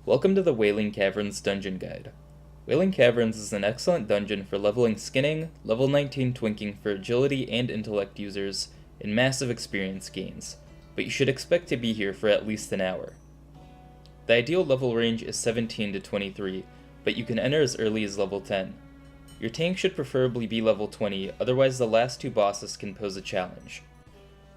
Welcome to the Wailing Caverns Dungeon Guide. Wailing Caverns is an excellent dungeon for leveling skinning, level 19 twinking for agility and intellect users, and massive experience gains, but you should expect to be here for at least an hour. The ideal level range is 17 to 23, but you can enter as early as level 10. Your tank should preferably be level 20, otherwise the last two bosses can pose a challenge.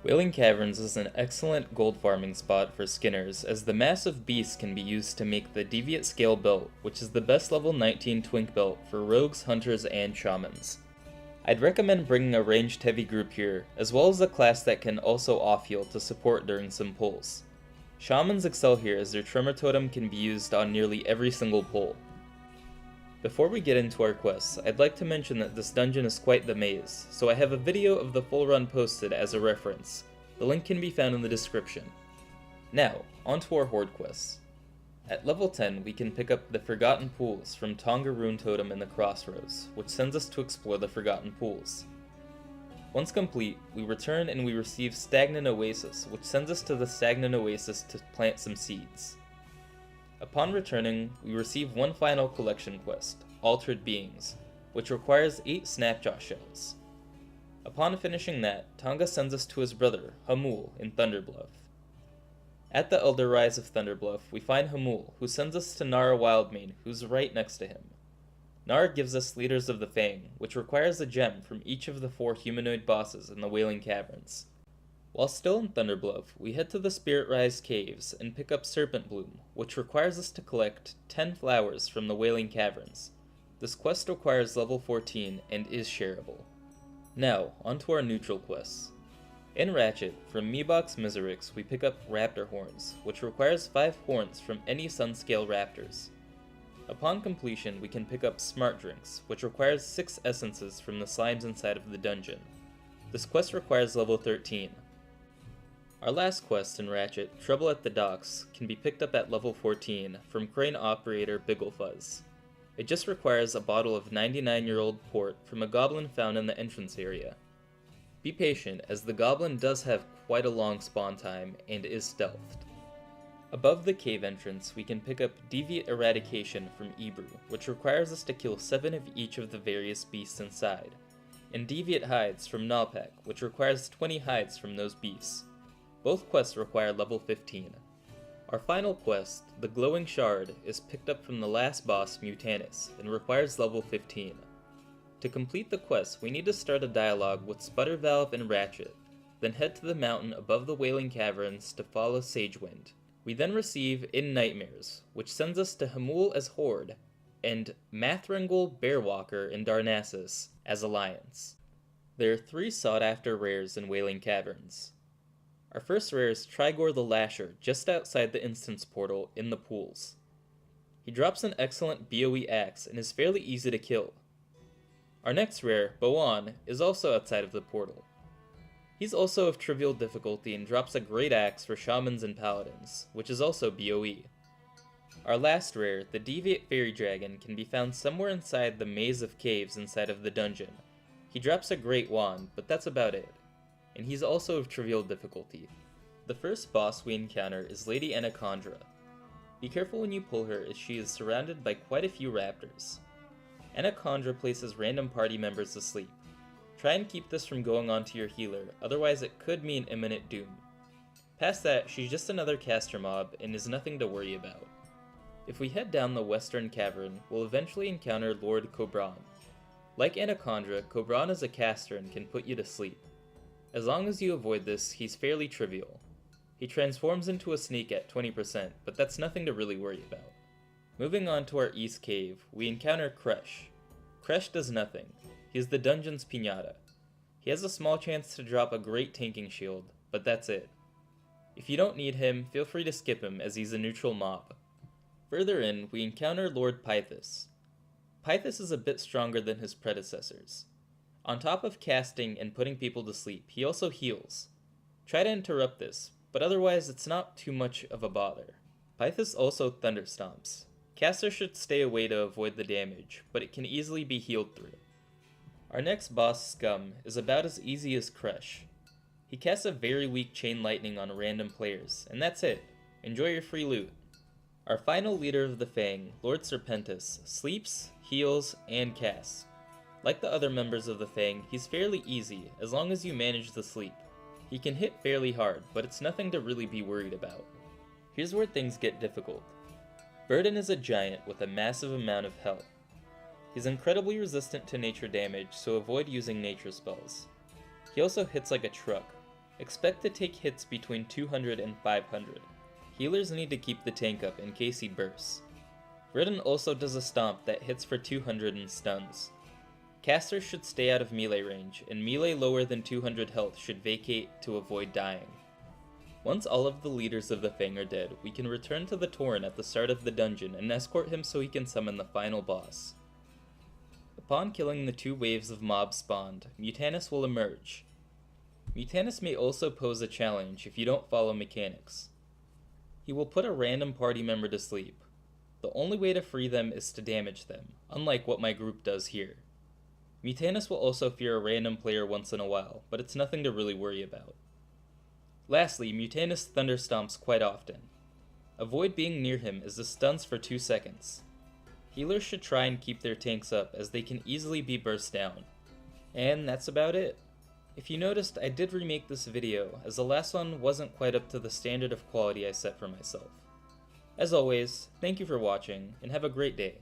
Wailing Caverns is an excellent gold farming spot for skinners, as the massive beasts can be used to make the Deviate Scale belt, which is the best level 19 twink belt for rogues, hunters, and shamans. I'd recommend bringing a ranged heavy group here, as well as a class that can also off-heal to support during some pulls. Shamans excel here as their Tremor Totem can be used on nearly every single pull. Before we get into our quests, I'd like to mention that this dungeon is quite the maze, so I have a video of the full run posted as a reference. The link can be found in the description. Now, onto our Horde quests. At level 10, we can pick up the Forgotten Pools from Tonga Rune Totem in the Crossroads, which sends us to explore the Forgotten Pools. Once complete, we return and we receive Stagnant Oasis, which sends us to the Stagnant Oasis to plant some seeds. Upon returning, we receive one final collection quest, Altered Beings, which requires 8 Snapjaw shells. Upon finishing that, Tonga sends us to his brother, Hamul, in Thunderbluff. At the Elder Rise of Thunderbluff, we find Hamul, who sends us to Nara Wildmane, who's right next to him. Nara gives us Leaders of the Fang, which requires a gem from each of the 4 humanoid bosses in the Wailing Caverns. While still in Thunderbluff, we head to the Spirit Rise Caves and pick up Serpentbloom, which requires us to collect 10 flowers from the Wailing Caverns. This quest requires level 14 and is shareable. Now, onto our neutral quests. In Ratchet, from Meebox Miserix, we pick up Raptor Horns, which requires 5 horns from any Sunscale raptors. Upon completion, we can pick up Smart Drinks, which requires 6 essences from the slimes inside of the dungeon. This quest requires level 13. Our last quest in Ratchet, Trouble at the Docks, can be picked up at level 14 from Crane Operator Bigglefuzz. It just requires a bottle of 99-year-old port from a goblin found in the entrance area. Be patient, as the goblin does have quite a long spawn time and is stealthed. Above the cave entrance, we can pick up Deviate Eradication from Ebru, which requires us to kill 7 of each of the various beasts inside, and Deviate Hides from Nalpak, which requires 20 hides from those beasts. Both quests require level 15. Our final quest, the Glowing Shard, is picked up from the last boss, Mutanus, and requires level 15. To complete the quest, we need to start a dialogue with Sputtervalve and Ratchet, then head to the mountain above the Wailing Caverns to follow Sagewind. We then receive In Nightmares, which sends us to Hamul as Horde, and Mathringle Bearwalker in Darnassus as Alliance. There are 3 sought-after rares in Wailing Caverns. Our first rare is Trigor the Lasher, just outside the instance portal in the pools. He drops an excellent BOE axe and is fairly easy to kill. Our next rare, Boan, is also outside of the portal. He's also of trivial difficulty and drops a great axe for shamans and paladins, which is also BOE. Our last rare, the Dv8 Fairy Dragon, can be found somewhere inside the maze of caves inside of the dungeon. He drops a great wand, but that's about it. And he's also of trivial difficulty. The first boss we encounter is Lady Kandra. Be careful when you pull her, as she is surrounded by quite a few raptors. Kandra places random party members asleep. Try and keep this from going on to your healer, otherwise it could mean imminent doom. Past that, she's just another caster mob and is nothing to worry about. If we head down the western cavern, we'll eventually encounter Lord Cobra. Like Kandra, Cobra is a caster and can put you to sleep. As long as you avoid this, he's fairly trivial. He transforms into a sneak at 20%, but that's nothing to really worry about. Moving on to our east cave, we encounter Kresh. Kresh does nothing. He's the dungeon's piñata. He has a small chance to drop a great tanking shield, but that's it. If you don't need him, feel free to skip him, as he's a neutral mob. Further in, we encounter Lord Peipus. Peipus is a bit stronger than his predecessors. On top of casting and putting people to sleep, he also heals. Try to interrupt this, but otherwise it's not too much of a bother. Peipus also thunderstomps. Casters should stay away to avoid the damage, but it can easily be healed through. Our next boss, Scum, is about as easy as Kresh. He casts a very weak chain lightning on random players, and that's it. Enjoy your free loot. Our final leader of the Fang, Lord Serpentis, sleeps, heals, and casts. Like the other members of the Fang, he's fairly easy as long as you manage the sleep. He can hit fairly hard, but it's nothing to really be worried about. Here's where things get difficult. Burden is a giant with a massive amount of health. He's incredibly resistant to nature damage, so avoid using nature spells. He also hits like a truck. Expect to take hits between 200 and 500. Healers need to keep the tank up in case he bursts. Burden also does a stomp that hits for 200 and stuns. Casters should stay out of melee range, and melee lower than 200 health should vacate to avoid dying. Once all of the leaders of the Fang are dead, we can return to the Tauren at the start of the dungeon and escort him so he can summon the final boss. Upon killing the 2 waves of mobs spawned, Mutanus will emerge. Mutanus may also pose a challenge if you don't follow mechanics. He will put a random party member to sleep. The only way to free them is to damage them, unlike what my group does here. Mutanus will also fear a random player once in a while, but it's nothing to really worry about. Lastly, Mutanus thunderstomps quite often. Avoid being near him as this stuns for 2 seconds. Healers should try and keep their tanks up as they can easily be burst down. And that's about it. If you noticed, I did remake this video, as the last one wasn't quite up to the standard of quality I set for myself. As always, thank you for watching, and have a great day.